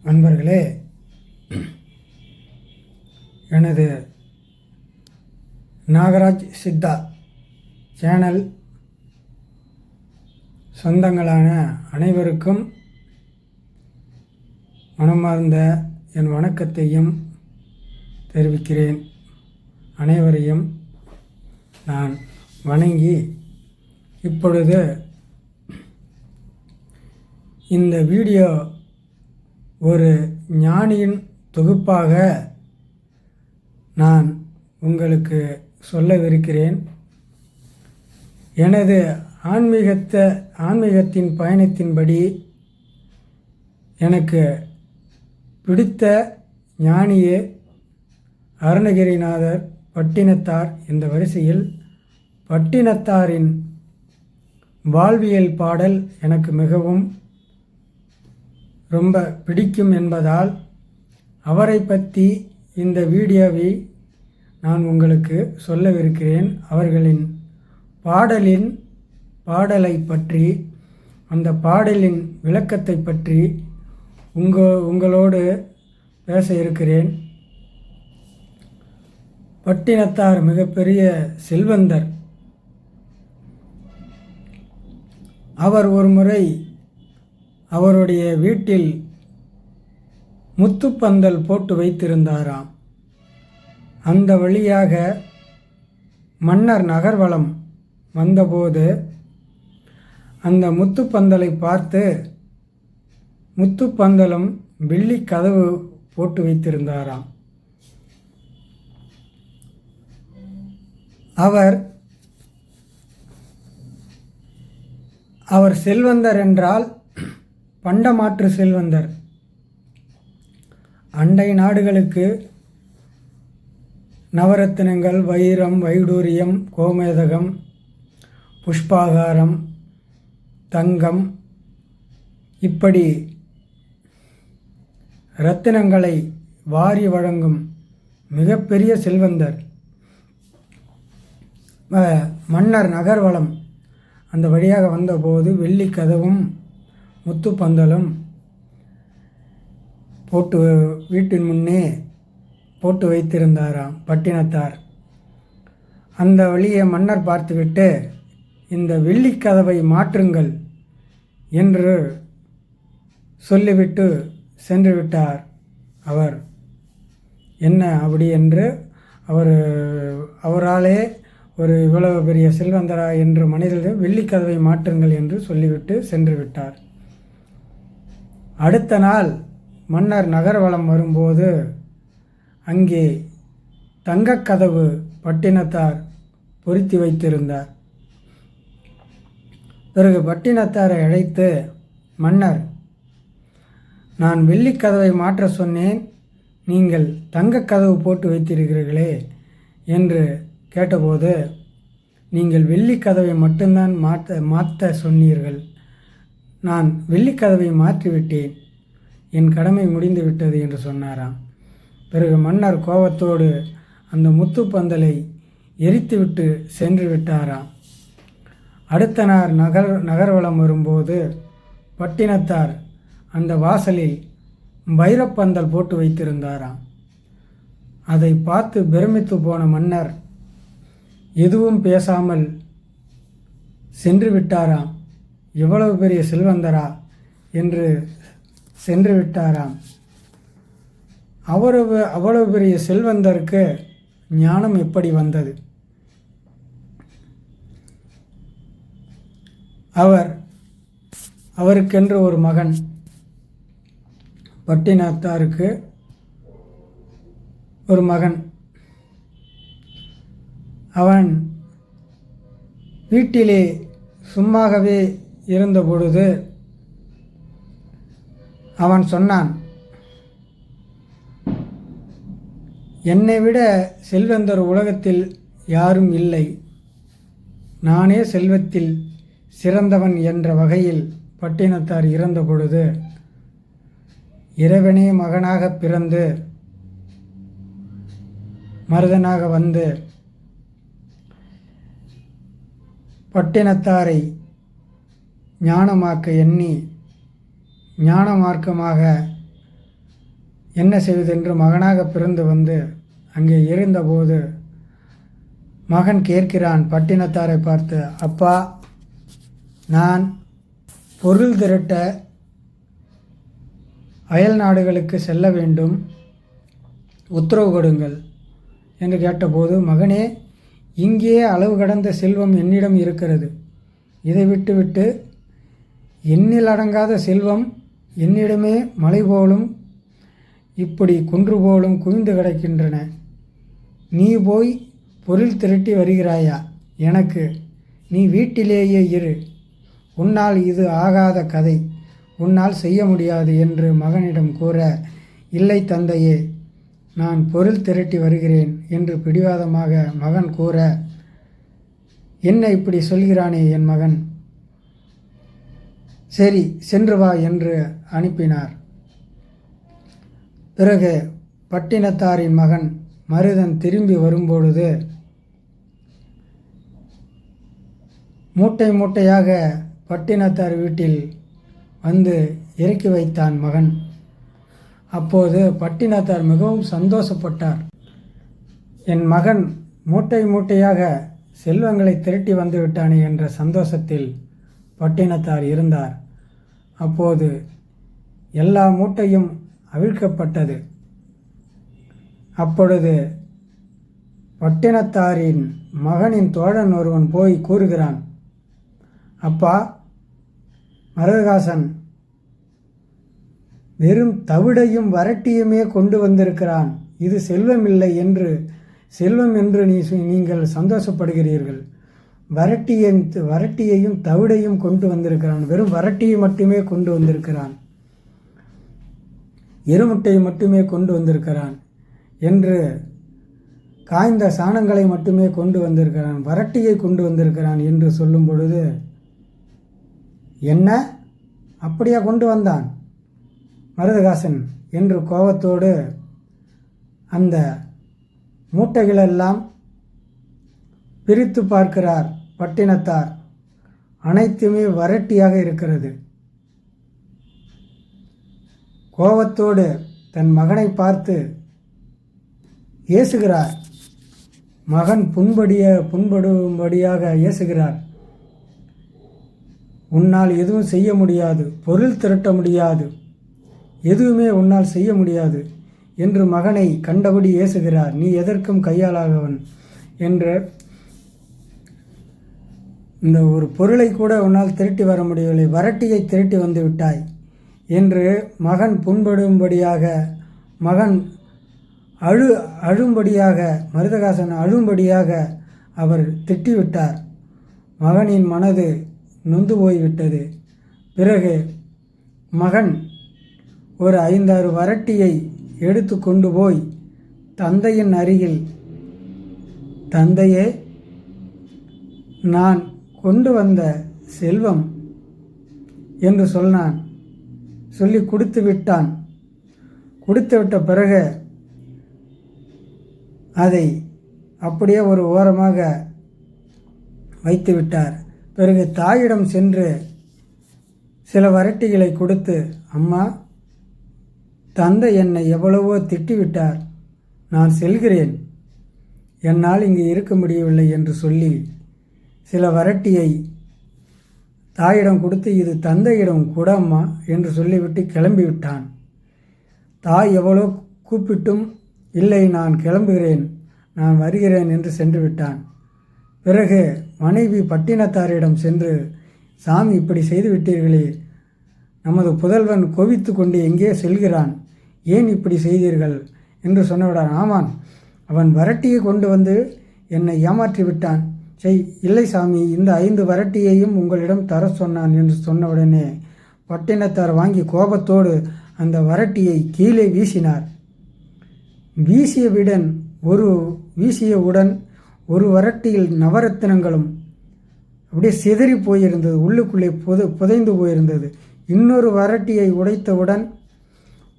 நண்பர்களே, எனது நாகராஜ் சித்தா சேனல் சொந்தங்களான அனைவருக்கும் மனமார்ந்த என் வணக்கத்தையும் தெரிவிக்கிறேன். அனைவரையும் நான் வணங்கி இப்பொழுது இந்த வீடியோ ஒரு ஞானியின் தொகுப்பாக நான் உங்களுக்கு சொல்லவிருக்கிறேன். எனது ஆன்மீகத்தின் பயணத்தின்படி எனக்கு பிடித்த ஞானியே அருணகிரிநாதர், பட்டினத்தார். இந்த வரிசையில் பட்டினத்தாரின் வாழ்வியல் பாடல் எனக்கு மிகவும் ரொம்ப பிடிக்கும் என்பதால் அவரை பற்றி இந்த வீடியோவை நான் உங்களுக்கு சொல்லவிருக்கிறேன். அவர்களின் பாடலை பற்றி, அந்த பாடலின் விளக்கத்தை பற்றி உங்களோடு பேச இருக்கிறேன். பட்டினத்தார் மிகப்பெரிய செல்வந்தர். அவர் ஒரு முறை அவருடைய வீட்டில் முத்துப்பந்தல் போட்டு வைத்திருந்தாராம். அந்த வழியாக மன்னர் நகர்வலம் வந்தபோது அந்த முத்துப்பந்தலை பார்த்து, முத்துப்பந்தலும் வெள்ளி கதவு போட்டு வைத்திருந்தாராம். அவர் செல்வந்தர் என்றால் பண்டமாற்று செல்வந்தர். அண்டை நாடுகளுக்கு நவரத்தினங்கள், வைரம், வைடூரியம், கோமேதகம், புஷ்பாகாரம், தங்கம், இப்படி இரத்தினங்களை வாரி வழங்கும் மிகப்பெரிய செல்வந்தர். மன்னர் நகர்வலம் அந்த வழியாக வந்தபோது வெள்ளி கதவும் முத்துப்பந்தலும் போட்டு வீட்டின் முன்னே போட்டு வைத்திருந்தாராம் பட்டினத்தார். அந்த வழியை மன்னர் பார்த்துவிட்டு, இந்த வெள்ளிக்கதவை மாற்றுங்கள் என்று சொல்லிவிட்டு சென்று விட்டார். அவர் என்ன அப்படி என்று அவராலே ஒரு இவ்வளவு பெரிய செல்வந்தரா என்று மனிதர்கள் வெள்ளிக்கதவை மாற்றுங்கள் என்று சொல்லிவிட்டு சென்று விட்டார். அடுத்த நாள் மன்னர் நகர்வலம் வரும்போது அங்கே தங்கக்கதவு பட்டினத்தார் பொருத்தி வைத்திருந்தார். பிறகு பட்டினத்தாரை அழைத்து, மன்னர், நான் வெள்ளிக்கதவை மாற்ற சொன்னேன், நீங்கள் தங்கக்கதவு போட்டு வைத்திருக்கிறீர்களே என்று கேட்டபோது, நீங்கள் வெள்ளிக்கதவை மட்டும்தான் மாற்ற சொன்னீர்கள். நான் வெள்ளிக்கதவை மாற்றிவிட்டேன், என் கடமை முடிந்து விட்டது என்று சொன்னாராம். பிறகு மன்னர் கோபத்தோடு அந்த முத்துப்பந்தலை எரித்துவிட்டு சென்று விட்டாராம். அடுத்த நாள் நகர்வலம் வரும்போது பட்டினத்தார் அந்த வாசலில் வைரப்பந்தல் போட்டு வைத்திருந்தாராம். அதை பார்த்து பிரமித்து போன மன்னர் எதுவும் பேசாமல் சென்று விட்டாராம். எவ்வளவு பெரிய செல்வந்தரா என்று சென்று விட்டாராம். அவ்வளவு பெரிய செல்வந்தருக்கு ஞானம் எப்படி வந்தது? அவருக்கென்று ஒரு மகன், பட்டினத்தாருக்கு ஒரு மகன். அவன் வீட்டிலே சும்மாகவே இருந்தபொழுது அவன் சொன்னான், என்னை விட செல்வந்தர் உலகத்தில் யாரும் இல்லை. நானே செல்வத்தில் சிறந்தவன் என்ற வகையில் பட்டினத்தார் இறந்த பொழுது, இறைவனே மகனாக பிறந்து மருதனாக வந்து பட்டினத்தாரை ஞானமாக்க எண்ணி ஞான மார்க்கமாக என்ன செய்வதென்று மகனாக பிறந்து வந்து அங்கே இருந்தபோது மகன் கேட்கிறான் பட்டினத்தாரை பார்த்து, அப்பா, நான் பொருள் திரட்ட அயல் நாடுகளுக்கு செல்ல வேண்டும், உத்தரவு கொடுங்கள் என்று கேட்டபோது, மகனே, இங்கே அளவு கடந்த செல்வம் என்னிடம் இருக்கிறது. இதை விட்டுவிட்டு எண்ணில் அடங்காத செல்வம் என்னிடமே மலை போலும் இப்படி குன்று போலும் குவிந்து கிடக்கின்றன. நீ போய் பொருள் திரட்டி வருகிறாயா? எனக்கு நீ வீட்டிலேயே இரு. உன்னால் இது ஆகாத கதை, உன்னால் செய்ய முடியாது என்று மகனிடம் கூற, இல்லை தந்தையே, நான் பொருள் திரட்டி வருகிறேன் என்று பிடிவாதமாக மகன் கூற, என்ன இப்படி சொல்கிறானே என் மகன், சரி சென்று வா என்று அனுப்பினார். பிறகு பட்டினத்தாரின் மகன் மருதன் திரும்பி வரும்பொழுது மூட்டை மூட்டையாக பட்டினத்தார் வீட்டில் வந்து இறக்கி வைத்தான் மகன். அப்போது பட்டினத்தார் மிகவும் சந்தோஷப்பட்டார். என் மகன் மூட்டை மூட்டையாக செல்வங்களை திரட்டி வந்து விட்டானே என்ற சந்தோஷத்தில் பட்டினத்தார் இருந்தார். அப்போது எல்லா மூட்டையும் அவிழ்க்கப்பட்டது. அப்பொழுது பட்டினத்தாரின் மகனின் தோழன் ஒருவன் போய் கூறுகிறான், அப்பா, மருதகாசன் வெறும் தவிடையும் வரட்டியுமே கொண்டு வந்திருக்கிறான். இது செல்வம் என்று நீங்கள் சந்தோஷப்படுகிறீர்கள். வரட்டியையும் தவிடையும் கொண்டு வந்திருக்கிறான். வெறும் வரட்டியை மட்டுமே கொண்டு வந்திருக்கிறான், எருமுட்டையை மட்டுமே கொண்டு வந்திருக்கிறான் என்று, காய்ந்த சாணங்களை மட்டுமே கொண்டு வந்திருக்கிறான், வரட்டியை கொண்டு வந்திருக்கிறான் என்று சொல்லும் பொழுது, என்ன அப்படியா கொண்டு வந்தான் மருதகாசன் என்று கோபத்தோடு அந்த மூட்டைகளெல்லாம் பிரித்து பார்க்கிறார் பட்டினத்தார். அனைத்துமே வரட்டியாக இருக்கிறது. கோபத்தோடு தன் மகனை பார்த்து ஏசுகிறார். மகன் புண்படும்படியாக ஏசுகிறார். உன்னால் எதுவும் செய்ய முடியாது, பொருள் திரட்ட முடியாது, எதுவுமே உன்னால் செய்ய முடியாது என்று மகனை கண்டபடி ஏசுகிறார். நீ எதற்கும் கையாளாகவன் என்று, இந்த ஒரு பொருளை கூட உன்னால் திரட்டி வர முடியவில்லை, வரட்டியை திரட்டி வந்து விட்டாய் என்று மகன் புண்படும்படியாக, மகன் அழும்படியாக, மருதகாசன் அழும்படியாக அவர் திட்டிவிட்டார். மகனின் மனது நொந்து போய்விட்டது. பிறகு மகன் ஒரு 5-6 வரட்டியை எடுத்து கொண்டு போய் தந்தையின் அருகில், தந்தையே, நான் கொண்டு வந்த செல்வம் என்று சொன்னான். சொல்லி கொடுத்து விட்டான். கொடுத்து விட்ட பிறகு அதை அப்படியே ஒரு ஓரமாக வைத்து விட்டார். பிறகு தாயிடம் சென்று சில வரட்டிகளை கொடுத்து, அம்மா, தந்தை என்னை எவ்வளவோ திட்டிவிட்டார், நான் செல்கிறேன், என்னால் இங்கு இருக்க முடியவில்லை என்று சொல்லி சில வரட்டியை தாயிடம் கொடுத்து, இது தந்தையிடம் கூடம்மா என்று சொல்லிவிட்டு கிளம்பிவிட்டான். தாய் எவ்வளோ கூப்பிட்டும், இல்லை, நான் கிளம்புகிறேன், நான் வருகிறேன் என்று சென்று விட்டான். பிறகு மனைவி பட்டினத்தாரிடம் சென்று, சாமி, இப்படி செய்து விட்டீர்களே, நமது புதல்வன் கோபித்து கொண்டு எங்கே செல்கிறான், ஏன் இப்படி செய்தீர்கள் என்று சொன்னவிடான். ஆமான், அவன் வரட்டியை கொண்டு வந்து என்னை ஏமாற்றி விட்டான். இல்லை சாமி, இந்த 5 வரட்டியையும் உங்களிடம் தர சொன்னான் என்று சொன்னவுடனே பட்டினத்தார் வாங்கி கோபத்தோடு அந்த வரட்டியை கீழே வீசினார். வீசியவுடன் ஒரு வரட்டியில் நவரத்தினங்களும் அப்படியே சிதறி போயிருந்தது, உள்ளுக்குள்ளே புதைந்து போயிருந்தது. இன்னொரு வரட்டியை உடைத்தவுடன்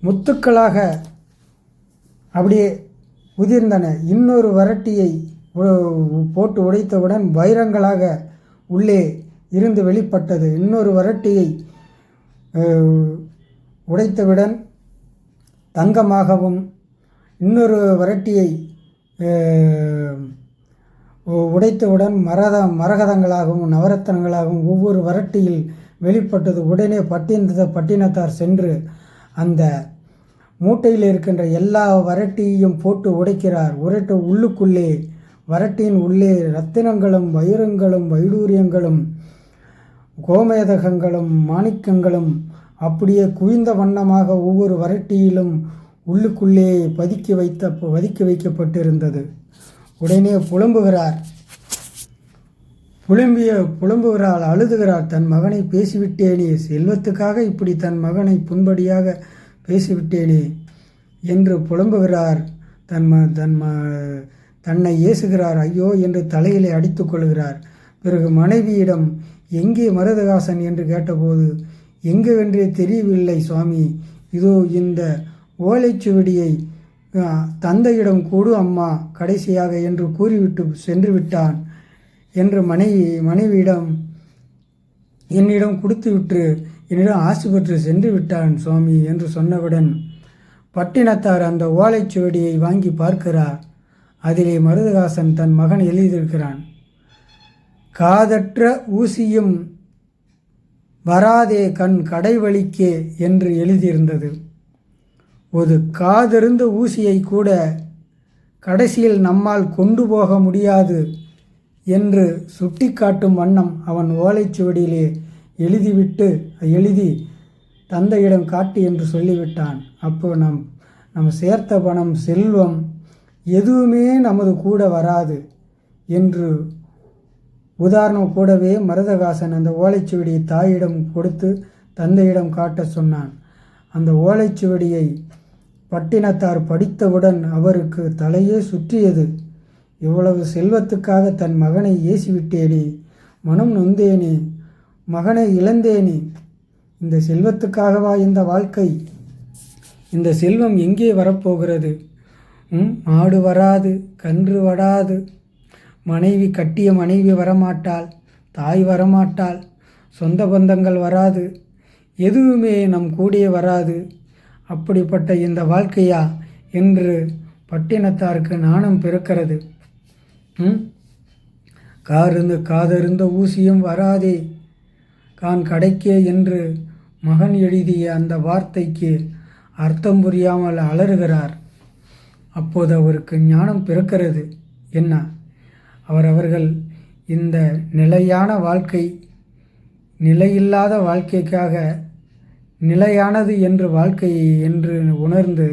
முத்துக்களாக அப்படியே உதிர்ந்தன. இன்னொரு வரட்டியை போட்டு உடைத்தவுடன் வைரங்களாக உள்ளே இருந்து வெளிப்பட்டது. இன்னொரு வரட்டியை உடைத்தவுடன் தங்கமாகவும் இன்னொரு வரட்டியை உடைத்தவுடன் மரகதங்களாகவும் நவரத்தனங்களாகவும் ஒவ்வொரு வரட்டியில் வெளிப்பட்டது. உடனே பட்டினத்தார் சென்று அந்த மூட்டையில் இருக்கின்ற எல்லா வரட்டியையும் போட்டு உடைக்கிறார். உள்ளுக்குள்ளே வரட்டியின் உள்ளே ரத்தினங்களும் வைரங்களும் வைடூரியங்களும் கோமேதகங்களும் மாணிக்கங்களும் அப்படியே குவிந்த வண்ணமாக ஒவ்வொரு வரட்டியிலும் உள்ளுக்குள்ளே பதுக்கி வைக்கப்பட்டிருந்தது. உடனே புலம்புகிறாள், அழுதுகிறாள். தன் மகனை பேசிவிட்டேனே, செல்வத்துக்காக இப்படி தன் மகனை புண்படியாக பேசிவிட்டேனே என்று புலம்புகிறார். தன்னை ஏசுகிறார். ஐயோ என்று தலையிலே அடித்து கொள்கிறார். பிறகு மனைவியிடம் எங்கே மருதகாசன் என்று கேட்டபோது, எங்குவென்றே தெரியவில்லை சுவாமி, இதோ இந்த ஓலைச்சுவடியை தந்தையிடம் கூடு அம்மா கடைசியாக என்று கூறிவிட்டு சென்று விட்டான் என்று மனைவியிடம் என்னிடம் கொடுத்துவிட்டு என்னிடம் ஆசை பெற்று சென்று விட்டான் சுவாமி என்று சொன்னவுடன் பட்டினத்தார் அந்த ஓலைச்சுவடியை வாங்கி பார்க்கிறார். அதிலே மருதகாசன் தன் மகன் எழுதியிருக்கிறான். காதற்ற ஊசியும் வராதே கண் கடைவழிக்கே என்று எழுதியிருந்தது. ஒரு காதிருந்த ஊசியை கூட கடைசியில் நம்மால் கொண்டு போக முடியாது என்று சுட்டிக்காட்டும் வண்ணம் அவன் ஓலைச்சுவடியிலே எழுதி தந்தையிடம் காட்டு என்று சொல்லிவிட்டான். அப்போ நம்ம சேர்த்த பணம் செல்வம் எதுவுமே நமது கூட வராது என்று உதாரணம் கூடவே மருதகாசன் அந்த ஓலைச்சுவடியை தாயிடம் கொடுத்து தந்தையிடம் காட்ட சொன்னான். அந்த ஓலைச்சுவடியை பட்டினத்தார் படித்தவுடன் அவருக்கு தலையே சுற்றியது. இவ்வளவு செல்வத்துக்காக தன் மகனை ஏசிவிட்டேனே, மனம் நொந்தேனே, மகனை இழந்தேனே, இந்த செல்வத்துக்காகவா இந்த வாழ்க்கை? இந்த செல்வம் எங்கே வரப்போகிறது? மாடு வராது, கன்று வராது, கட்டிய மனைவி வரமாட்டாள், தாய் வரமாட்டாள், சொந்த பந்தங்கள் வராது, எதுவுமே நம் கூடிய வராது. அப்படிப்பட்ட இந்த வாழ்க்கையா என்று பட்டினத்தாருக்கு நாணம் பிறக்கிறது. காதருந்த ஊசியும் வராதே கான் கடைக்கே என்று மகன் எழுதிய அந்த வார்த்தைக்கு அர்த்தம் புரியாமல் அலறுகிறார். அப்போது அவருக்கு ஞானம் பிறக்கிறது. என்ன, அவர்கள் இந்த நிலையான வாழ்க்கை நிலையில்லாத வாழ்க்கைக்காக நிலையானது என்று வாழ்க்கையை என்று உணர்ந்து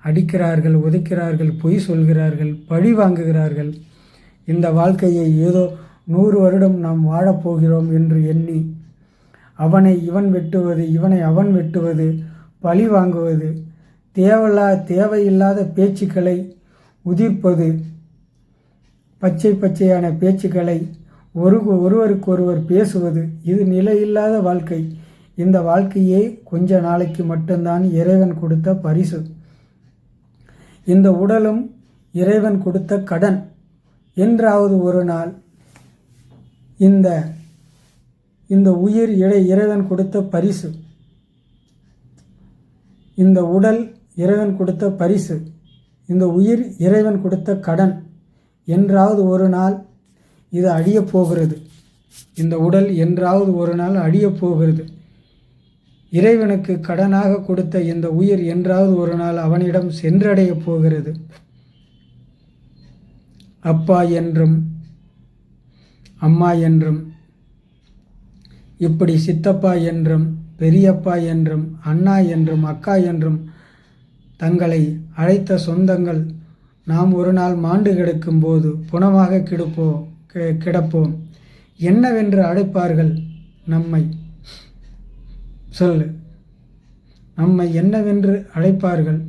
அடிக்கிறார்கள், உதைக்கிறார்கள், பொய் சொல்கிறார்கள், பழி வாங்குகிறார்கள். இந்த வாழ்க்கையை ஏதோ 100 வருடம் நாம் வாழப்போகிறோம் என்று எண்ணி அவனை இவன் வெட்டுவது, இவனை அவன் வெட்டுவது, பழி வாங்குவது, தேவையில்லாத பேச்சுக்களை உதிர்ப்பது, பச்சையான பேச்சுக்களை ஒருவருக்கொருவர் பேசுவது, இது நிலையில்லாத வாழ்க்கை. இந்த வாழ்க்கையே கொஞ்ச நாளைக்கு மட்டும்தான் இறைவன் கொடுத்த பரிசு. இந்த உடலும் இறைவன் கொடுத்த கடன். என்றாவது ஒரு நாள் இந்த உயிர் இறைவன் கொடுத்த பரிசு, இந்த உடல் இறைவன் கொடுத்த பரிசு, இந்த உயிர் இறைவன் கொடுத்த கடன். என்றாவது ஒரு நாள் இது அழியப் போகிறது. இந்த உடல் என்றாவது ஒரு நாள் அழியப் போகிறது. இறைவனுக்கு கடனாக கொடுத்த இந்த உயிர் என்றாவது ஒரு நாள் அவனிடம் சென்றடையப் போகிறது. அப்பா என்றும் அம்மா என்றும் இப்படி சித்தப்பா என்றும் பெரியப்பா என்றும் அண்ணா என்றும் அக்கா என்றும் தங்களை அழைத்த சொந்தங்கள் நாம் ஒரு நாள் மாண்டு கிடக்கும்போது புனமாக கிடப்போம். என்னவென்று அழைப்பார்கள் நம்மை? சொல்லு, நம்மை என்னவென்று அழைப்பார்கள்?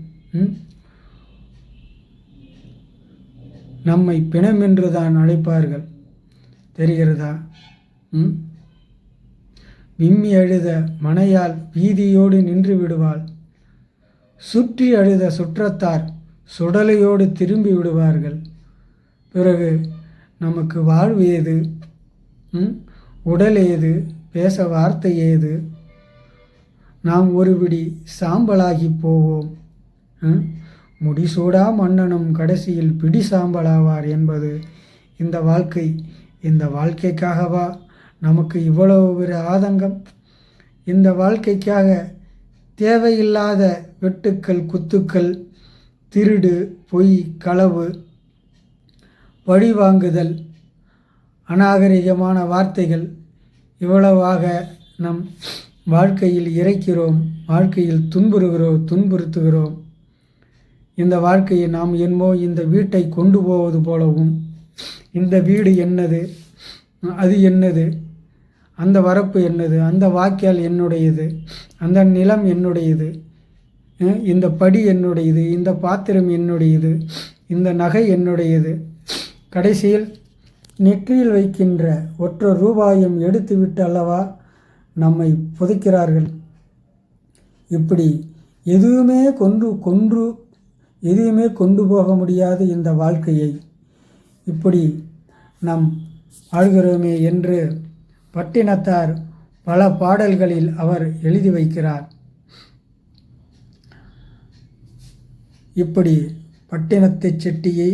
நம்மை பிணமென்று தான் அழைப்பார்கள். தெரிகிறதா? விம்மி அழுத மனையால் வீதியோடு நின்று விடுவாள். சுற்றி அழுத சுற்றத்தார் சுடலையோடு திரும்பி விடுவார்கள். பிறகு நமக்கு வாழ்வு ஏது? உடல் ஏது? பேச வார்த்தை ஏது? நாம் ஒருபிடி சாம்பலாகி போவோம். முடிசூடா மன்னனும் கடைசியில் பிடி சாம்பலாவார் என்பது இந்த வாழ்க்கை. இந்த வாழ்க்கைக்காகவா நமக்கு இவ்வளவு ஒரு ஆதங்கம்? இந்த வாழ்க்கைக்காக தேவையில்லாத வெட்டுக்கள், குத்துக்கள், திருடு, பொய், களவு, பழிவாங்குதல், அநாகரிகமான வார்த்தைகள் இவ்வளவாக நம் வாழ்க்கையில் இறைக்கிறோம், வாழ்க்கையில் துன்புறுத்துகிறோம். இந்த வாழ்க்கையை நாம் என்னமோ இந்த வீட்டை கொண்டு போவது போலவும், இந்த வீடு என்னது, அது என்னது, அந்த வரப்பு என்னது, அந்த வாய்க்கால் என்னுடையது, அந்த நிலம் என்னுடையது, இந்த படி என்னுடையது, இந்த பாத்திரம் என்னுடையது, இந்த நகை என்னுடையது, கடைசியில் நெற்றியில் வைக்கின்ற ஒற்றை ரூபாயும் எடுத்துவிட்டு அல்லவா நம்மை புதைக்கிறார்கள். இப்படி எதுவுமே கொண்டு போக முடியாத இந்த வாழ்க்கையை இப்படி நாம் ஆழ்கிறோமே என்று பட்டினத்தார் பல பாடல்களில் அவர் எழுதி வைக்கிறார். இப்படி பட்டினத்து செட்டியை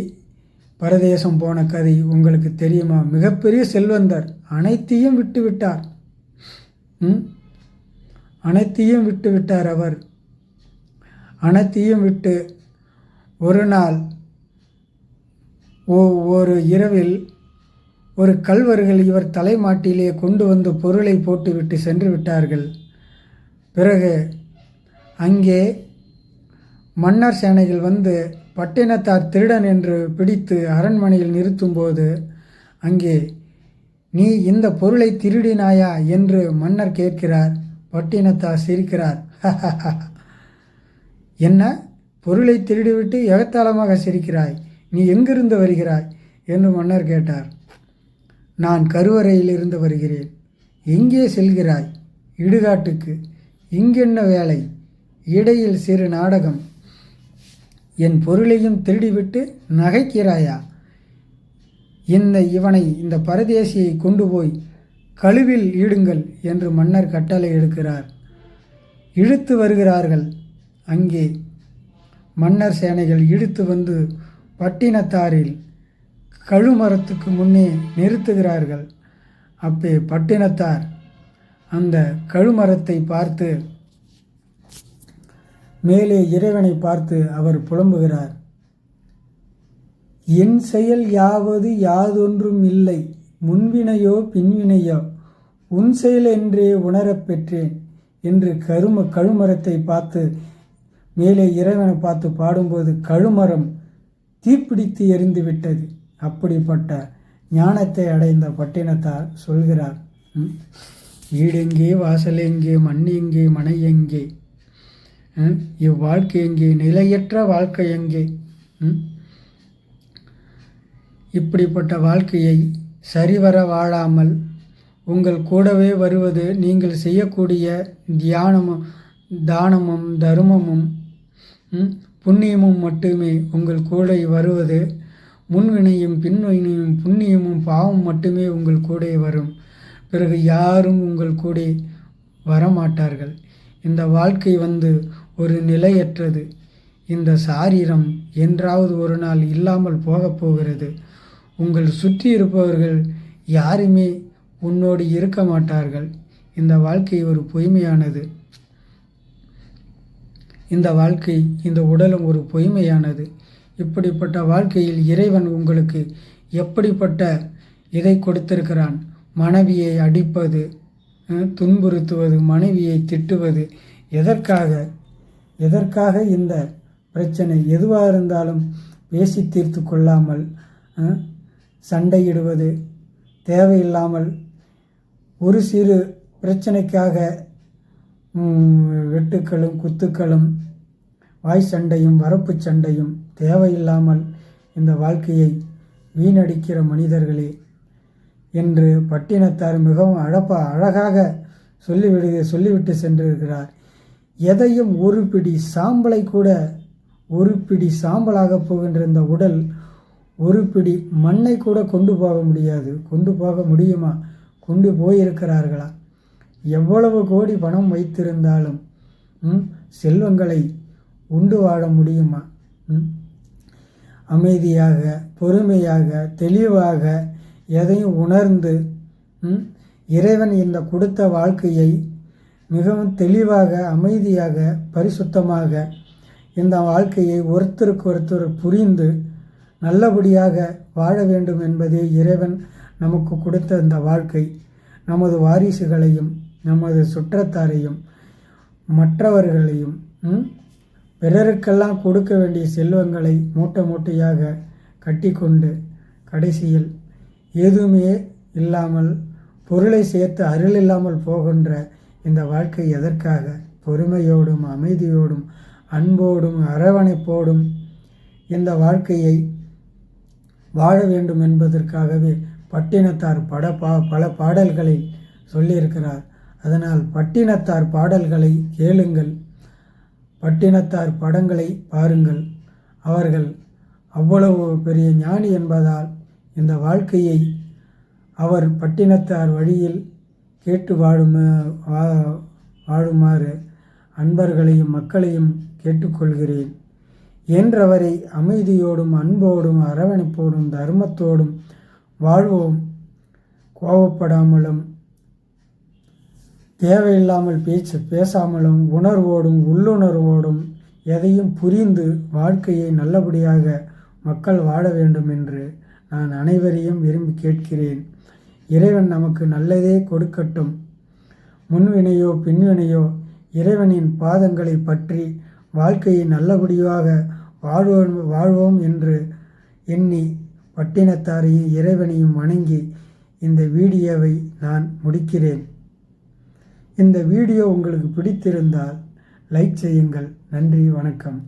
பரதேசம் போன கதை உங்களுக்கு தெரியுமா? மிகப்பெரிய செல்வந்தர், அனைத்தையும் விட்டுவிட்டார். அனைத்தையும் விட்டுவிட்டார். அவர் அனைத்தையும் விட்டு ஒரு நாள் ஒரு இரவில் ஒரு கள்வர்கள் இவர் தலைமாட்டிலே கொண்டு வந்து பொருளை போட்டுவிட்டு சென்று விட்டார்கள். பிறகு அங்கே மன்னர் சேனைகள் வந்து பட்டினத்தார் திருடன் என்று பிடித்து அரண்மனையில் நிறுத்தும்போது அங்கே நீ இந்த பொருளை திருடினாயா என்று மன்னர் கேட்கிறார். பட்டினத்தார் சிரிக்கிறார். என்ன, பொருளை திருடிவிட்டு எகத்தாளமாக சிரிக்கிறாய், நீ எங்கிருந்து வருகிறாய் என்று மன்னர் கேட்டார். நான் கருவறையிலிருந்து வருகிறேன். எங்கே செல்கிறாய்? இடுகாட்டுக்கு. இங்கென்ன வேலை? இடையில் சிறு நாடகம். என் பொருளையும் திருடிவிட்டு நகைக்கிறாயா? இந்த பரதேசியை கொண்டு போய் கழுவில் ஈடுங்கள் என்று மன்னர் கட்டளை எடுக்கிறார். இழுத்து வருகிறார்கள். அங்கே மன்னர் சேனைகள் இழுத்து வந்து பட்டினத்தாரில் கழுமரத்துக்கு முன்னே நிறுத்துகிறார்கள். அப்பே பட்டினத்தார் அந்த கழுமரத்தை பார்த்து, மேலே இறைவனை பார்த்து அவர் புலம்புகிறார். என் செயல் யாவது யாதொன்றும் இல்லை, முன்வினையோ பின்வினையோ உன் செயல் என்றே உணரப் பெற்றேன் என்று கழுமரத்தை பார்த்து மேலே இறைவனை பார்த்து பாடும்போது கழுமரம் தீப்பிடித்து எரிந்து விட்டது. அப்படிப்பட்ட ஞானத்தை அடைந்த பட்டினத்தார் சொல்கிறார், வீடெங்கே, வாசல் எங்கே, மண் எங்கே, மனை எங்கே, இவ்வாழ்க்கை எங்கே, நிலையற்ற வாழ்க்கை எங்கே? இப்படிப்பட்ட வாழ்க்கையை சரிவர வாழாமல் உங்கள் கூடவே வருவது நீங்கள் செய்யக்கூடிய தியானமும் தானமும் தர்மமும் புண்ணியமும் மட்டுமே உங்கள் கூட வருவது. முன்வினையும் பின்வினையும் புண்ணியமும் பாவம் மட்டுமே உங்கள் கூட வரும். பிறகு யாரும் உங்கள் கூட வரமாட்டார்கள். இந்த வாழ்க்கை ஒரு நிலையற்றது. இந்த சாரீரம் என்றாவது ஒரு நாள் இல்லாமல் போகப் போகிறது. உங்கள் சுற்றி இருப்பவர்கள் யாருமே உன்னோடு இருக்க மாட்டார்கள். இந்த வாழ்க்கை ஒரு பொய்மையானது. இந்த வாழ்க்கை, இந்த உடலும் ஒரு பொய்மையானது. இப்படிப்பட்ட வாழ்க்கையில் இறைவன் உங்களுக்கு எப்படிப்பட்ட இதை கொடுத்திருக்கிறான்? மனைவியை அடிப்பது, துன்புறுத்துவது, மனைவியை திட்டுவது. எதற்காக இந்த பிரச்சனை? எதுவாக இருந்தாலும் பேசி தீர்த்து கொள்ளாமல் சண்டையிடுவது, தேவையில்லாமல் ஒரு சிறு பிரச்சனைக்காக வெட்டுக்களும் குத்துக்களும் வாய் சண்டையும் வரப்பு சண்டையும் தேவையில்லாமல் இந்த வாழ்க்கையை வீணடிக்கிற மனிதர்களே என்று பட்டினத்தார் மிகவும் அழகாக சொல்லிவிட்டு சென்றிருக்கிறார். எதையும் ஒரு பிடி சாம்பலாக போகின்ற இந்த உடல் ஒரு பிடி மண்ணை கூட கொண்டு போக முடியாது. கொண்டு போக முடியுமா? கொண்டு போயிருக்கிறார்களா? எவ்வளவு கோடி பணம் வைத்திருந்தாலும் செல்வங்களை உண்டு வாழ முடியுமா? அமைதியாக, பொறுமையாக, தெளிவாக எதையும் உணர்ந்து இறைவன் இந்த கொடுத்த வாழ்க்கையை மிகவும் தெளிவாக, அமைதியாக, பரிசுத்தமாக இந்த வாழ்க்கையை ஒருத்தருக்கு ஒருத்தர் புரிந்து நல்லபடியாக வாழ வேண்டும் என்பதே இறைவன் நமக்கு கொடுத்த இந்த வாழ்க்கை. நமது வாரிசுகளையும் நமது சுற்றத்தாரையும் மற்றவர்களையும் பிறருக்கெல்லாம் கொடுக்க வேண்டிய செல்வங்களை மூட்டை மூட்டையாக கட்டிக்கொண்டு கடைசியில் எதுவுமே இல்லாமல் பொருளை சேர்த்து அருள் இல்லாமல் போகின்ற இந்த வாழ்க்கை எதற்காக? பொறுமையோடும் அமைதியோடும் அன்போடும் அரவணைப்போடும் இந்த வாழ்க்கையை வாழ வேண்டும் என்பதற்காகவே பட்டினத்தார் பல பாடல்களை சொல்லியிருக்கிறார். அதனால் பட்டினத்தார் பாடல்களை கேளுங்கள், பட்டினத்தார் படங்களை பாருங்கள். அவர்கள் அவ்வளவு பெரிய ஞானி என்பதால் இந்த வாழ்க்கையை அவர் பட்டினத்தார் வழியில் கேட்டு வாழுமாறு அன்பர்களையும் மக்களையும் கேட்டுக்கொள்கிறேன். என்றவரை அமைதியோடும் அன்போடும் அரவணைப்போடும் தர்மத்தோடும் வாழ்வோம். கோபப்படாமலும் தேவையில்லாமல் பேசாமலும் உணர்வோடும் உள்ளுணர்வோடும் எதையும் புரிந்து வாழ்க்கையை நல்லபடியாக மக்கள் வாழ வேண்டும் என்று நான் அனைவரையும் விரும்பி கேட்கிறேன். இறைவன் நமக்கு நல்லதே கொடுக்கட்டும். முன்வினையோ பின்வினையோ இறைவனின் பாதங்களை பற்றி வாழ்க்கையை நல்லபடியாக வாழ்வோம் என்று எண்ணி பட்டினத்தாரையும் இறைவனையும் வணங்கி இந்த வீடியோவை நான் முடிக்கிறேன். இந்த வீடியோ உங்களுக்கு பிடித்திருந்தால் லைக் செய்யுங்கள். நன்றி, வணக்கம்.